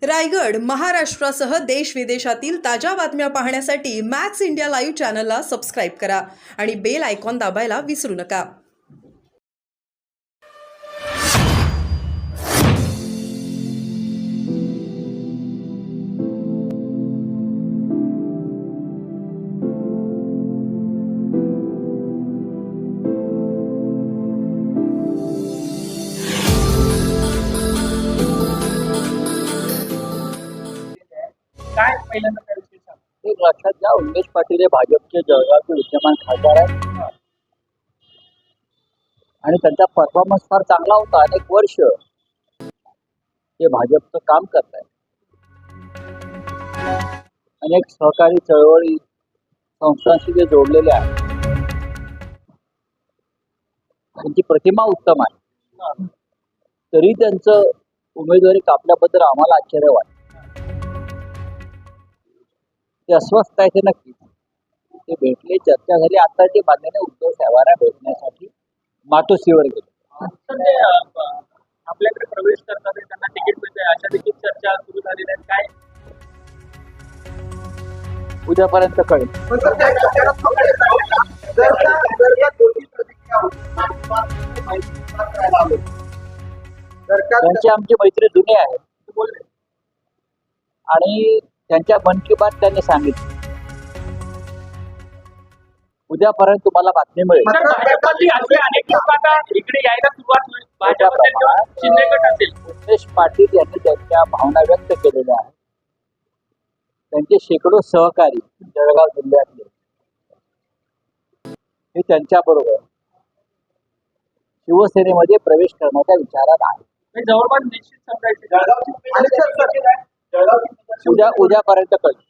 रायगड, महाराष्ट्रासह देश विदेशातील ताज्या बातम्या पाहण्यासाठी मॅक्स इंडिया लाईव्ह चॅनलला सबस्क्राईब करा आणि बेल आयकॉन दाबायला विसरू नका. काय पहिल्यांदा काय विषय सांग. एक लक्षात घ्या, उमेश पाटील हे भाजपचे जळगावचे विद्यमान खासदार आहेत आणि त्यांचा परफॉर्मन्स फार चांगला होता. अनेक वर्ष ते भाजपचं काम करत आहेत. अनेक सहकारी चळवळी संस्थांशी ते जोडलेले आहेत. त्यांची प्रतिमा उत्तम आहे. तरी त्यांचं उमेदवारी कापल्याबद्दल आम्हाला आश्चर्य वाटतं. ते अस्वस्थ आहे, ते नक्की. ते भेटले, चर्चा झाली. आता ते मान्याने उद्धव साहेबांना भेटण्यासाठी मातोश्रीवर गेले. आपल्याकडे प्रवेश करतात त्यांना तिकीट मिळते अशा देखील चर्चा सुरू झालेल्या आहेत. काय उद्यापर्यंत कळेल. त्यांची आमची मैत्री जुनी आहे आणि त्यांच्या मन की बात त्यांनी सांगितली. उद्यापर्यंत तुम्हाला बातमी मिळेल. भाजपमध्ये असे अनेक लोक आता इकडे यायला सुरुवात होईल. भाजप शिंदे गट असेल. उमेश पाटील यांनी त्यांच्या भावना व्यक्त केलेल्या आहेत. त्यांचे शेकडो सहकारी जळगाव जिल्ह्यातले हे त्यांच्या बरोबर शिवसेनेमध्ये प्रवेश करण्याच्या विचारात आहे. जवळपास निश्चित समजायचे उद्यापर्यंत कळेल.